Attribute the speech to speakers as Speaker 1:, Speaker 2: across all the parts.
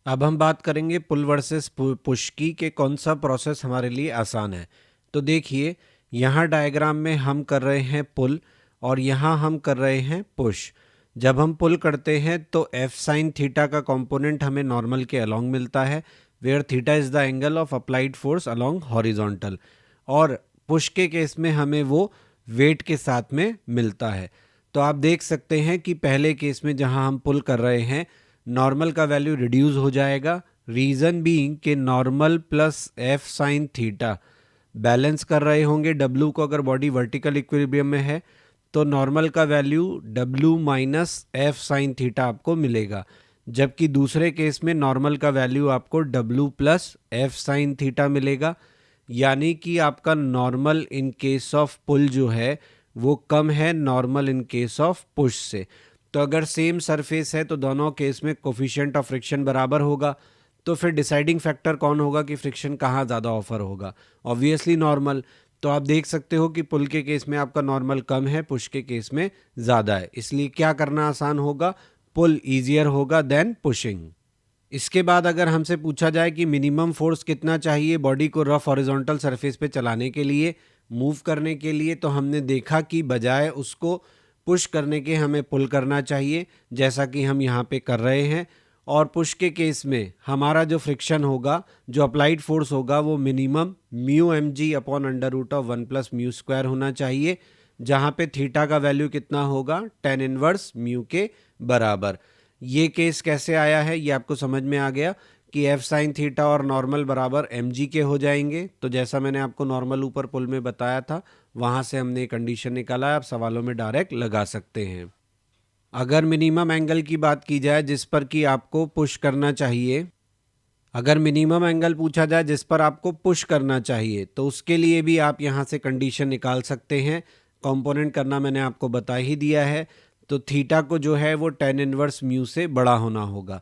Speaker 1: अब हम बात करेंगे पुल वर्सेस पुश की कि कौन सा प्रोसेस हमारे लिए आसान है। तो देखिए, यहाँ डायग्राम में हम कर रहे हैं पुल और यहाँ हम कर रहे हैं पुश। जब हम पुल करते हैं तो एफ साइन थीटा का कंपोनेंट हमें नॉर्मल के अलोंग मिलता है, where theta is the angle of applied force along horizontal. और पुश के केस में हमें वो वेट के साथ में मिलता है। तो आप देख सकते हैं कि पहले केस में जहाँ हम पुल कर रहे हैं, नॉर्मल का वैल्यू रिड्यूस हो जाएगा। रीज़न बीइंग कि normal plus F sine theta balance कर रहे होंगे डब्लू को। अगर बॉडी वर्टिकल इक्विलिब्रियम में है तो नॉर्मल का value W minus F sine theta आपको मिलेगा, जबकि दूसरे केस में नॉर्मल का वैल्यू आपको W plus F sine theta मिलेगा। यानी कि आपका नॉर्मल इन केस ऑफ पुल जो है वो कम है normal in case of push से। तो अगर सेम सरफेस है तो दोनों केस में कोफिशिएंट ऑफ फ्रिक्शन बराबर होगा। तो फिर डिसाइडिंग फैक्टर कौन होगा कि फ्रिक्शन कहाँ ज़्यादा ऑफर होगा? Obviously normal. तो आप देख सकते हो कि पुल के केस में आपका नॉर्मल कम है, पुश के केस में ज़्यादा है, इसलिए क्या करना आसान होगा? पुल ईजियर होगा देन पुशिंग। इसके बाद अगर हमसे पूछा जाए कि मिनिमम फोर्स कितना चाहिए बॉडी को रफ हॉरिजॉन्टल सरफेस पे चलाने के लिए, मूव करने के लिए, तो हमने देखा कि बजाय उसको पुश करने के हमें पुल करना चाहिए, जैसा कि हम यहाँ पे कर रहे हैं। और पुश के केस में हमारा जो फ्रिक्शन होगा, जो अप्लाइड फोर्स होगा, वो minimum mu m g upon under root of 1+μ² होना चाहिए, जहाँ पे थीटा का वैल्यू कितना होगा? tan इनवर्स म्यू के बराबर। ये केस कैसे आया है ये आपको समझ में आ गया कि एफ साइन थीटा और नॉर्मल बराबर एम जी के हो जाएंगे। तो जैसा मैंने आपको नॉर्मल ऊपर पुल में बताया था, वहाँ से हमने कंडीशन निकाला है, आप सवालों में डायरेक्ट लगा सकते हैं। अगर मिनिमम एंगल की बात की जाए जिस पर कि आपको पुश करना चाहिए, अगर मिनिमम एंगल पूछा जाए जिस पर आपको पुश करना चाहिए, तो उसके लिए भी आप यहाँ से कंडीशन निकाल सकते हैं। कंपोनेंट करना मैंने आपको बता ही दिया है। तो थीटा को जो है वो tan इनवर्स म्यू से बड़ा होना होगा।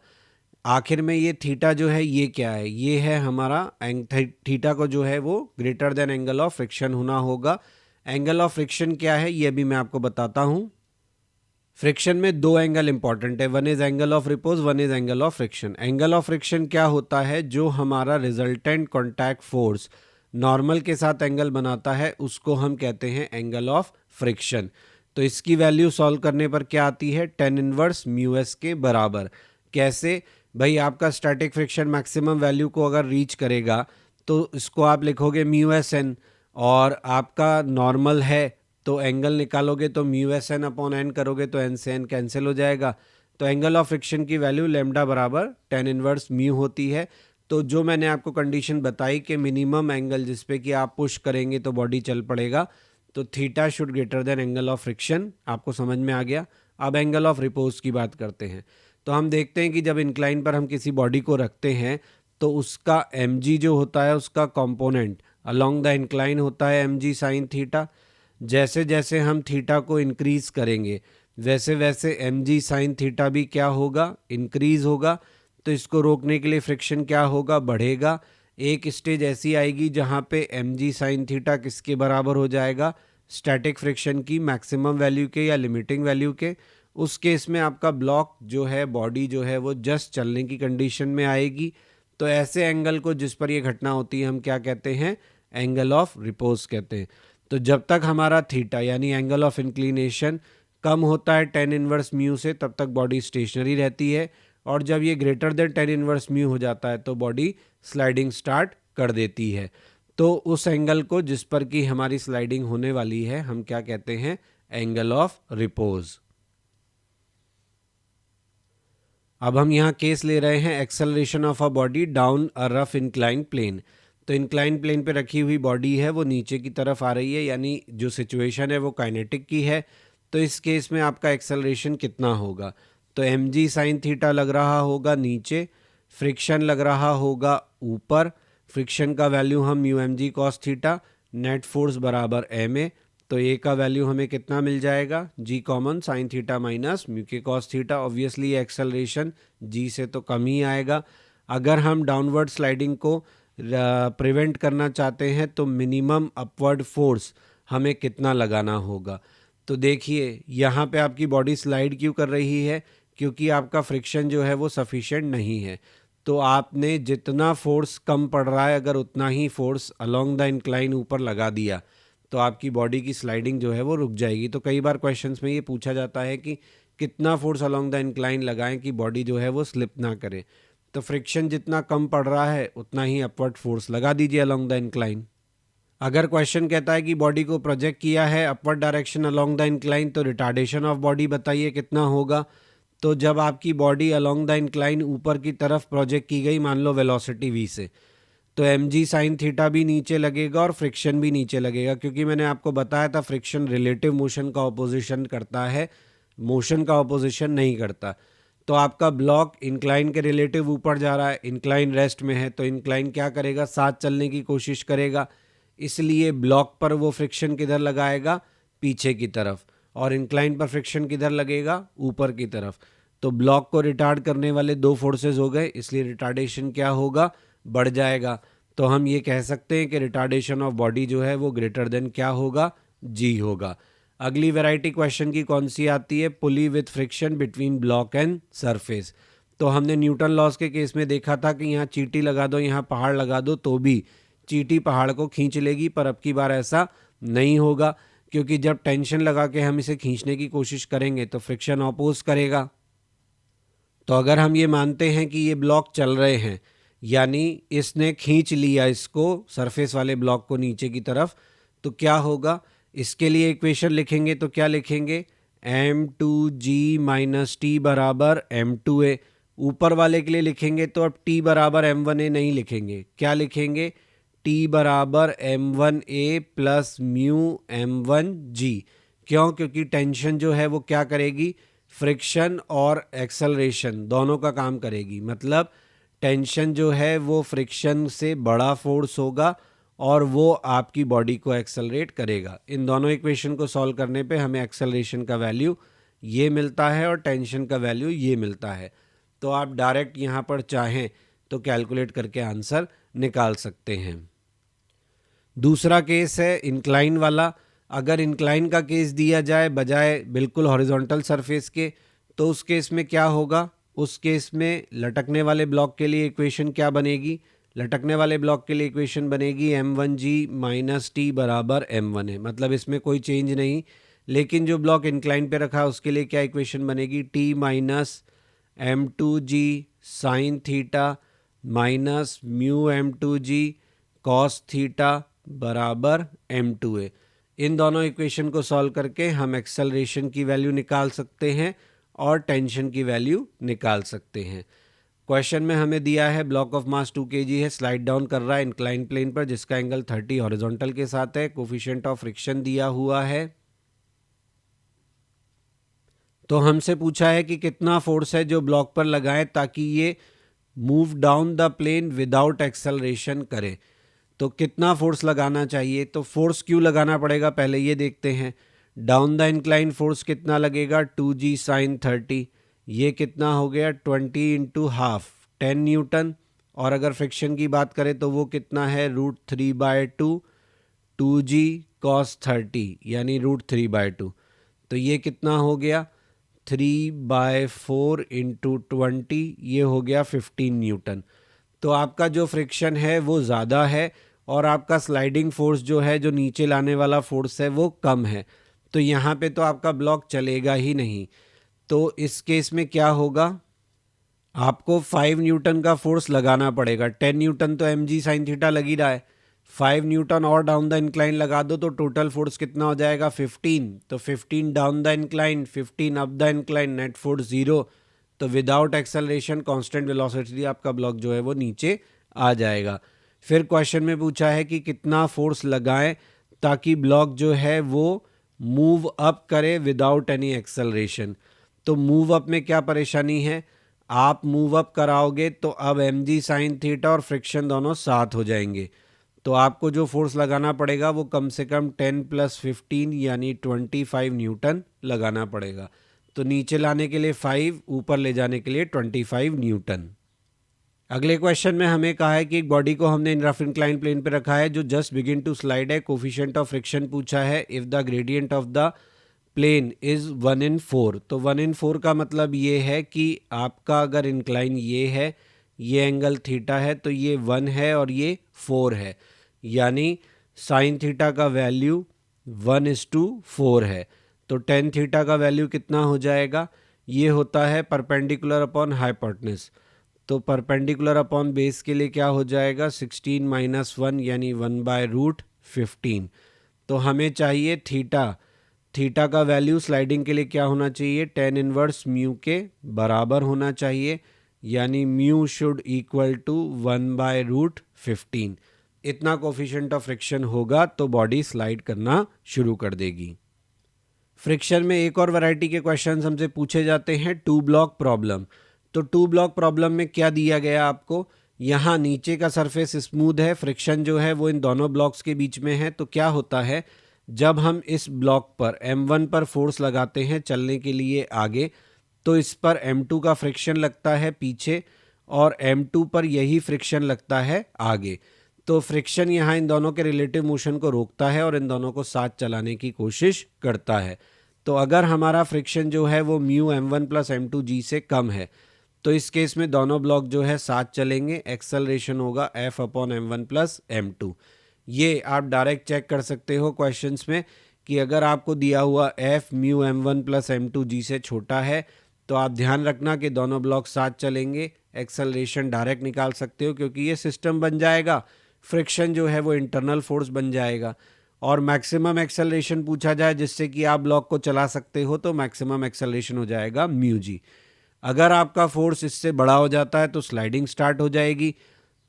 Speaker 1: आखिर में ये थीटा जो है ये क्या है? ये है हमारा थीटा को जो है वो greater than angle of friction होना होगा। एंगल ऑफ फ्रिक्शन क्या है ये भी मैं आपको बताता हूँ। फ्रिक्शन में दो एंगल इंपॉर्टेंट है, one is angle of repose, one is angle of friction. Angle of friction क्या होता है? जो हमारा रिजल्टेंट कॉन्टैक्ट फोर्स नॉर्मल के साथ एंगल बनाता है उसको हम कहते हैं एंगल ऑफ फ्रिक्शन। तो इसकी वैल्यू सॉल्व करने पर क्या आती है? tan इनवर्स म्यू एस के बराबर। कैसे भाई? आपका स्टैटिक फ्रिक्शन मैक्सिमम वैल्यू को अगर रीच करेगा तो इसको आप लिखोगे म्यू एस एन, और आपका नॉर्मल है तो एंगल निकालोगे तो mu S N upon N करोगे तो एन से एन कैंसिल हो जाएगा। तो एंगल ऑफ फ्रिक्शन की वैल्यू लेमडा बराबर tan इनवर्स म्यू होती है। तो जो मैंने आपको कंडीशन बताई कि मिनिमम एंगल जिस पे कि आप पुश करेंगे तो बॉडी चल पड़ेगा, तो theta should greater than angle of friction, आपको समझ में आ गया। अब एंगल ऑफ रिपोज की बात करते हैं। तो हम देखते हैं कि जब इंक्लाइन पर हम किसी बॉडी को रखते हैं तो उसका एम जी जो होता है उसका कॉम्पोनेंट अलोंग द इंक्लाइन होता है एम जी साइन थीटा। जैसे जैसे हम थीटा को इंक्रीज करेंगे वैसे वैसे एम जी साइन थीटा भी क्या होगा? इंक्रीज होगा। तो इसको रोकने के लिए फ्रिक्शन क्या होगा? बढ़ेगा। एक स्टेज ऐसी आएगी जहाँ पे एम जी साइन थीटा किसके बराबर हो जाएगा? स्टैटिक फ्रिक्शन की मैक्सिमम वैल्यू के या लिमिटिंग वैल्यू के। उस केस में आपका ब्लॉक जो है, बॉडी जो है वो जस्ट चलने की कंडीशन में आएगी। तो ऐसे एंगल को जिस पर ये घटना होती है हम क्या कहते हैं? एंगल ऑफ रिपोज कहते हैं। तो जब तक हमारा थीटा यानी एंगल ऑफ इंक्लिनेशन कम होता है tan इनवर्स म्यू से तब तक बॉडी स्टेशनरी रहती है, और जब ये greater than tan inverse mu हो जाता है तो बॉडी स्लाइडिंग स्टार्ट कर देती है। तो उस एंगल को जिस पर कि हमारी स्लाइडिंग होने वाली है हम क्या कहते हैं? Angle of repose. अब हम यहाँ केस ले रहे हैं acceleration of a body down a rough incline plane. तो इंक्लाइन प्लेन पे रखी हुई बॉडी है वो नीचे की तरफ आ रही है, यानी जो सिचुएशन है वो काइनेटिक की है। तो इस केस में आपका एक्सेलरेशन कितना होगा? तो एम जी साइन थीटा लग रहा होगा नीचे, फ्रिक्शन लग रहा होगा ऊपर। फ्रिक्शन का वैल्यू हम mu m g cos theta, net force बराबर एम ए। तो ए का वैल्यू हमें कितना मिल जाएगा? G common, sine theta minus mu के cos theta. Obviously acceleration g से तो कम ही आएगा। अगर हम डाउनवर्ड स्लाइडिंग को प्रिवेंट करना चाहते हैं तो मिनिमम अपवर्ड फोर्स हमें कितना लगाना होगा? तो देखिए यहाँ पे आपकी बॉडी स्लाइड क्यों कर रही है? क्योंकि आपका फ्रिक्शन जो है वो सफिशिएंट नहीं है। तो आपने जितना फोर्स कम पड़ रहा है अगर उतना ही फोर्स अलोंग द इंक्लाइन ऊपर लगा दिया तो आपकी बॉडी की स्लाइडिंग जो है वो रुक जाएगी। तो कई बार क्वेश्चंस में ये पूछा जाता है कि कितना फोर्स अलोंग द इंक्लाइन लगाएं कि बॉडी जो है वो स्लिप ना करे। तो फ्रिक्शन जितना कम पड़ रहा है उतना ही अपवर्ड फोर्स लगा दीजिए अलोंग द इंक्लाइन। अगर क्वेश्चन कहता है कि बॉडी को प्रोजेक्ट किया है upward direction along the incline तो रिटार्डेशन ऑफ बॉडी बताइए कितना होगा। तो जब आपकी बॉडी अलोंग द इंक्लाइन ऊपर की तरफ प्रोजेक्ट की गई, मान लो वेलोसिटी v से, तो एम जी साइन थीटा भी नीचे लगेगा और फ्रिक्शन भी नीचे लगेगा, क्योंकि मैंने आपको बताया था फ्रिक्शन रिलेटिव मोशन का ऑपोजिशन करता है, मोशन का ऑपोजिशन नहीं करता। तो आपका ब्लॉक इंक्लाइन के रिलेटिव ऊपर जा रहा है, इंक्लाइन रेस्ट में है, तो इंक्लाइन क्या करेगा, साथ चलने की कोशिश करेगा, इसलिए ब्लॉक पर वो फ्रिक्शन किधर लगाएगा, पीछे की तरफ, और इंक्लाइन पर फ्रिक्शन किधर लगेगा, ऊपर की तरफ। तो ब्लॉक को रिटार्ड करने वाले दो फोर्सेस हो गए, इसलिए रिटार्डेशन क्या होगा, बढ़ जाएगा। तो हम ये कह सकते हैं कि रिटार्डेशन ऑफ बॉडी जो है वो ग्रेटर देन क्या होगा, जी होगा। अगली वैरायटी क्वेश्चन की कौन सी आती है, pulley with friction between block and surface. तो हमने न्यूटन लॉस के केस में देखा था कि यहाँ चींटी लगा दो, यहाँ पहाड़ लगा दो, तो भी चींटी पहाड़ को खींच लेगी, पर अब की बार ऐसा नहीं होगा, क्योंकि जब टेंशन लगा के हम इसे खींचने की कोशिश करेंगे तो फ्रिक्शन ऑपोज करेगा। तो अगर हम ये मानते हैं कि ये ब्लॉक चल रहे हैं, यानी इसने खींच लिया इसको, सरफेस वाले ब्लॉक को नीचे की तरफ, तो क्या होगा, इसके लिए इक्वेशन लिखेंगे तो क्या लिखेंगे, m2g माइनस टी बराबर m2a। ऊपर वाले के लिए लिखेंगे तो अब t बराबर m1a नहीं लिखेंगे, क्या लिखेंगे, t बराबर m1a प्लस म्यू m1g। क्यों, क्योंकि टेंशन जो है वो क्या करेगी, फ्रिक्शन और एक्सेलरेशन दोनों का काम करेगी। मतलब टेंशन जो है वो फ्रिक्शन से बड़ा फोर्स होगा और वो आपकी बॉडी को एक्सेलरेट करेगा। इन दोनों इक्वेशन को सॉल्व करने पे हमें एक्सेलरेशन का वैल्यू ये मिलता है और टेंशन का वैल्यू ये मिलता है। तो आप डायरेक्ट यहाँ पर चाहें तो कैलकुलेट करके आंसर निकाल सकते हैं। दूसरा केस है इंक्लाइन वाला। अगर इंक्लाइन का केस दिया जाए बजाय बिल्कुल हॉरिजॉन्टल सरफेस के, तो उस केस में क्या होगा, उस केस में लटकने वाले ब्लॉक के लिए इक्वेशन क्या बनेगी, लटकने वाले ब्लॉक के लिए इक्वेशन बनेगी m1g माइनस टी बराबर m1a। मतलब इसमें कोई चेंज नहीं, लेकिन जो ब्लॉक इंक्लाइन पे रखा है उसके लिए क्या इक्वेशन बनेगी, t minus m2g sign theta minus mu m2g cos theta बराबर m2a। इन दोनों इक्वेशन को सॉल्व करके हम एक्सेलरेशन की वैल्यू निकाल सकते हैं और टेंशन की वैल्यू निकाल सकते हैं। क्वेश्चन में हमें दिया है ब्लॉक ऑफ मास 2 kg है, स्लाइड डाउन कर रहा है इंक्लाइन प्लेन पर, जिसका एंगल 30 हॉरिजॉन्टल के साथ है, कोफिशिएंट ऑफ फ्रिक्शन दिया हुआ है। तो हमसे पूछा है कि कितना फोर्स है जो ब्लॉक पर लगाएं ताकि ये move down the plane without acceleration करे। तो कितना फोर्स लगाना चाहिए, तो फोर्स क्यों लगाना पड़ेगा पहले ये देखते हैं। डाउन द इंक्लाइन फोर्स कितना लगेगा, 2g साइन 30, ये कितना हो गया 20 इंटू हाफ 10 न्यूटन, और अगर फ्रिक्शन की बात करें तो वो कितना है √3/2 2g कॉस 30 यानी √3/2। तो ये कितना हो गया 3/4 इंटू 20, ये हो गया 15 न्यूटन। तो आपका जो फ्रिक्शन है वो ज़्यादा है और आपका स्लाइडिंग फोर्स जो है, जो नीचे लाने वाला फोर्स है, वो कम है। तो यहाँ पे तो आपका ब्लॉक चलेगा ही नहीं। तो इस केस में क्या होगा, आपको 5 न्यूटन का फोर्स लगाना पड़ेगा। 10 न्यूटन तो mg साइन थीटा लग ही रहा है, 5 न्यूटन और डाउन द इंक्लाइन लगा दो तो टोटल फोर्स कितना हो जाएगा 15। तो 15 down the incline, 15 up the incline, net force 0। तो विदाउट एक्सेलरेशन कांस्टेंट वेलोसिटी आपका ब्लॉक जो है वो नीचे आ जाएगा। फिर क्वेश्चन में पूछा है कि कितना फोर्स लगाएं ताकि ब्लॉक जो है वो मूव अप करे विदाउट एनी एक्सेलरेशन। तो मूव अप में क्या परेशानी है, आप मूव अप कराओगे तो अब mg साइन थीटा और फ्रिक्शन दोनों साथ हो जाएंगे। तो आपको जो फोर्स लगाना पड़ेगा वो कम से कम 10 + 15 यानी 25 न्यूटन लगाना पड़ेगा। तो नीचे लाने के लिए 5, ऊपर ले जाने के लिए 25 न्यूटन। अगले क्वेश्चन में हमें कहा है कि एक बॉडी को हमने इन रफ इंक्लाइन प्लेन पे रखा है जो जस्ट बिगिन टू स्लाइड है, कोफिशिएंट ऑफ फ्रिक्शन पूछा है if the gradient of the plane is 1/4। तो 1/4 का मतलब ये है कि आपका अगर इंक्लाइन ये है, ये एंगल थीटा है, तो ये 1 है और ये 4 है, यानी साइन थीटा का वैल्यू 1:4 है। तो टेन थीटा का वैल्यू कितना हो जाएगा? ये होता है परपेंडिकुलर अपॉन हाइपोटेनस। तो परपेंडिकुलर अपॉन बेस के लिए क्या हो जाएगा? 16 - 1 यानी 1/√15। तो हमें चाहिए थीटा। थीटा का वैल्यू स्लाइडिंग के लिए क्या होना चाहिए? tan इनवर्स म्यू के बराबर होना चाहिए, यानी म्यू शुड इक्वल टू 1/√15। इतना कोफिशिएंट ऑफ फ्रिक्शन होगा तो बॉडी स्लाइड करना शुरू कर देगी। फ्रिक्शन में एक और वैरायटी के क्वेश्चंस हमसे पूछे जाते हैं, टू ब्लॉक प्रॉब्लम। तो टू ब्लॉक प्रॉब्लम में क्या दिया गया आपको? यहाँ नीचे का सरफेस स्मूथ है, फ्रिक्शन जो है वो इन दोनों ब्लॉक्स के बीच में है। तो क्या होता है, जब हम इस ब्लॉक पर M1 पर फोर्स लगाते हैं चलने के लिए आगे, तो इस पर M2 का फ्रिक्शन लगता है पीछे और M2 पर यही फ्रिक्शन लगता है आगे। तो फ्रिक्शन यहाँ इन दोनों के रिलेटिव मोशन को रोकता है और इन दोनों को साथ चलाने की कोशिश करता है। तो अगर हमारा फ्रिक्शन जो है वो म्यू M1 प्लस M2G से कम है, तो इस केस में दोनों ब्लॉक जो है साथ चलेंगे, एक्सेलरेशन होगा F/M1 प्लस M2। ये आप डायरेक्ट चेक कर सकते हो क्वेश्चंस में कि अगर आपको दिया हुआ F mu M1 plus M2G से छोटा है तो आप ध्यान रखना कि दोनों ब्लॉक साथ चलेंगे, एक्सेलरेशन डायरेक्ट निकाल सकते हो क्योंकि ये सिस्टम बन जाएगा, फ्रिक्शन जो है वो इंटरनल फोर्स बन जाएगा। और मैक्सिमम एक्सेलरेशन पूछा जाए जिससे कि आप ब्लॉक को चला सकते हो, तो मैक्सिमम एक्सेलरेशन हो जाएगा म्यू जी। अगर आपका फोर्स इससे बड़ा हो जाता है तो स्लाइडिंग स्टार्ट हो जाएगी।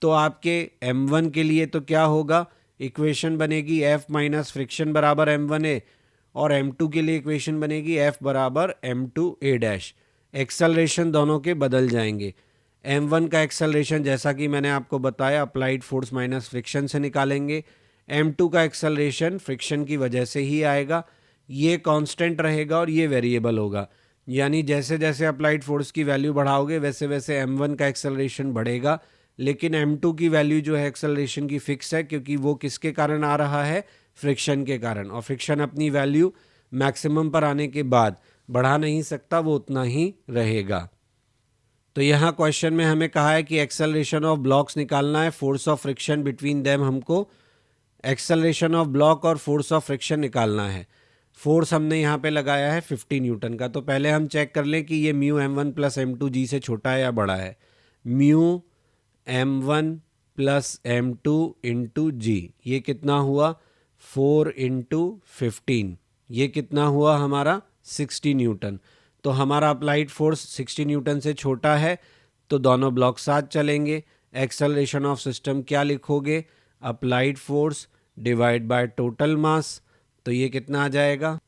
Speaker 1: तो आपके M1 के लिए तो क्या होगा, इक्वेशन बनेगी F माइनस फ्रिक्शन बराबर M1A, और M2 के लिए इक्वेशन बनेगी F बराबर M2A डैश। एक्सेलरेशन दोनों के बदल जाएंगे। M1 का एक्सेलरेशन जैसा कि मैंने आपको बताया अप्लाइड फोर्स माइनस फ्रिक्शन से निकालेंगे। M2 का एक्सेलरेशन फ्रिक्शन की वजह से ही आएगा, ये कांस्टेंट रहेगा और ये वेरिएबल होगा, यानी जैसे जैसे अप्लाइड फोर्स की वैल्यू बढ़ाओगे वैसे वैसे M1 का एक्सेलरेशन बढ़ेगा, लेकिन M2 की वैल्यू जो है एक्सेलरेशन की फिक्स है क्योंकि वो किसके कारण आ रहा है? फ्रिक्शन के कारण। और फ्रिक्शन अपनी वैल्यू मैक्सिमम पर आने के बाद बढ़ा नहीं सकता, वो उतना ही रहेगा। तो यहाँ क्वेश्चन में हमें कहा है कि एक्सेलरेशन ऑफ ब्लॉक्स निकालना है, force of friction between them हमको एक्सेलरेशन ऑफ ब्लॉक और फोर्स ऑफ फ्रिक्शन निकालना है। फोर्स हमने यहाँ पे लगाया है 50 न्यूटन का। तो पहले हम चेक कर लें कि ये म्यू M1 प्लस M2G से छोटा है या बड़ा है। Mu M1 plus M2 into जी, ये कितना हुआ? 4 इंटू 15, ये कितना हुआ हमारा? 60 न्यूटन। तो हमारा अप्लाइड फोर्स 60 न्यूटन से छोटा है, तो दोनों ब्लॉक साथ चलेंगे। एक्सेलरेशन ऑफ सिस्टम क्या लिखोगे? Applied force divide by total mass. तो ये कितना आ जाएगा?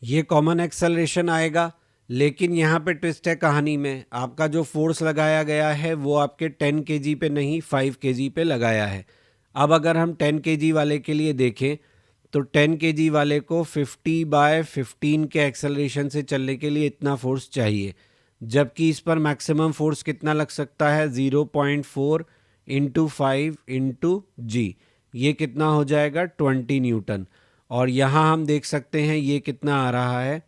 Speaker 1: ये कॉमन एक्सेलरेशन आएगा, लेकिन यहाँ पे ट्विस्ट है कहानी में। आपका जो फोर्स लगाया गया है वो आपके 10 kg पे नहीं 5 kg पे लगाया है। अब अगर हम 10 kg वाले के लिए देखें तो 10 kg वाले को 50/15 के एक्सेलरेशन से चलने के लिए इतना फोर्स चाहिए, जबकि इस पर मैक्सिमम फोर्स कितना लग सकता है? 0.4 इंटू 5 इंटू जी, ये कितना हो जाएगा? 20 न्यूटन। और यहाँ हम देख सकते हैं ये कितना आ रहा है,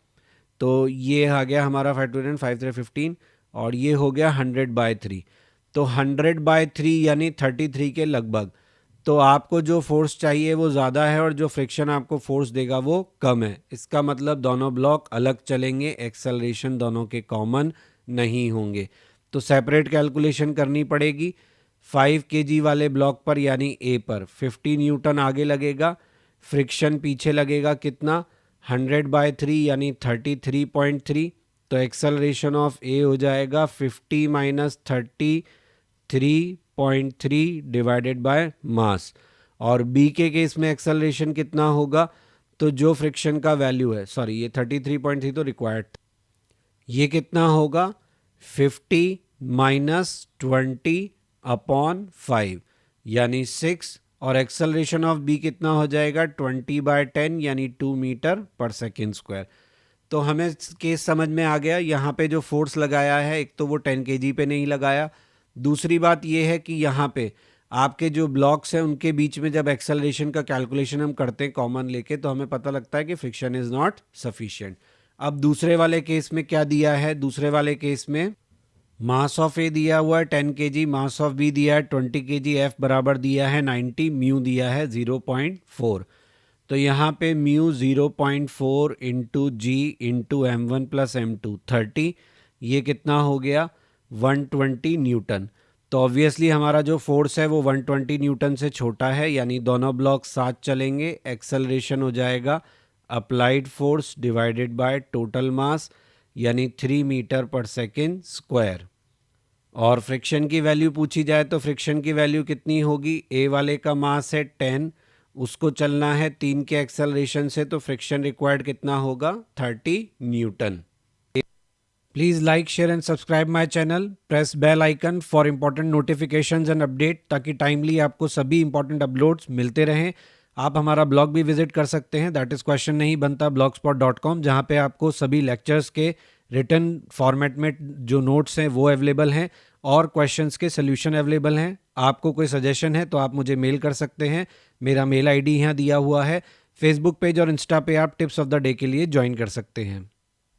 Speaker 1: तो ये आ गया हमारा 5×3 और ये हो गया 100/3। तो 100/3 यानी 33 के लगभग। तो आपको जो फोर्स चाहिए वो ज़्यादा है और जो फ्रिक्शन आपको फोर्स देगा वो कम है। इसका मतलब दोनों ब्लॉक अलग चलेंगे, एक्सेलरेशन दोनों के कॉमन नहीं होंगे। तो सेपरेट कैलकुलेशन करनी पड़ेगी। 5 kg वाले ब्लॉक पर यानी ए पर 50 न्यूटन आगे लगेगा, फ्रिक्शन पीछे लगेगा कितना? 100/3 यानी 33.3। तो एक्सेलरेशन ऑफ ए हो जाएगा 50 माइनस 33.3 डिवाइडेड बाय मास। और बी के केस में एक्सेलरेशन कितना होगा? तो जो फ्रिक्शन का वैल्यू है, सॉरी ये 33.3 तो रिक्वायर्ड था, ये कितना होगा? 50 माइनस 20/5 यानी 6। और एक्सेलरेशन ऑफ बी कितना हो जाएगा? 20/10 यानी 2 मीटर पर सेकेंड स्क्वायर। तो हमें केस समझ में आ गया। यहाँ पे जो फोर्स लगाया है, एक तो वो 10 kg पे नहीं लगाया, दूसरी बात ये है कि यहाँ पे आपके जो ब्लॉक्स हैं उनके बीच में जब एक्सेलरेशन का कैलकुलेशन हम करते हैं कॉमन लेके, तो हमें पता लगता है कि फ्रिक्शन इज़ नॉट सफिशिएंट। अब दूसरे वाले केस में क्या दिया है? दूसरे वाले केस में मास ऑफ ए दिया हुआ है 10 kg, मास ऑफ बी दिया है 20 kg, एफ बराबर दिया है 90, म्यू दिया है 0.4। तो यहाँ पे म्यू 0.4 इंटू जी इंटू M1 प्लस M2 30, ये कितना हो गया 120 न्यूटन। तो ऑब्वियसली हमारा जो फोर्स है वो 120 न्यूटन से छोटा है, यानी दोनों ब्लॉक साथ चलेंगे। एक्सेलरेशन हो जाएगा applied force divided by total mass, यानी 3 मीटर पर सेकेंड स्क्वायर। और फ्रिक्शन की वैल्यू पूछी जाए तो फ्रिक्शन की वैल्यू कितनी होगी, ए वाले का मास है 10, उसको चलना है 3 के एक्सेलरेशन से, तो फ्रिक्शन रिक्वायर्ड कितना होगा 30 newton. Please like share and subscribe my channel, press bell icon for important notifications and update, ताकि टाइमली आपको सभी इंपॉर्टेंट अपलोड्स मिलते रहें। आप हमारा ब्लॉग भी विजिट कर सकते हैं, दैट इज़ क्वेश्चन नहीं बनता blogspot.com, जहाँ पे आपको सभी लेक्चर्स के रिटन फॉर्मेट में जो नोट्स हैं वो अवेलेबल हैं और क्वेश्चंस के सोल्यूशन अवेलेबल हैं। आपको कोई सजेशन है तो आप मुझे मेल कर सकते हैं, मेरा मेल आईडी यहाँ दिया हुआ है। फेसबुक पेज और इंस्टा पे आप टिप्स ऑफ द डे के लिए ज्वाइन कर सकते हैं।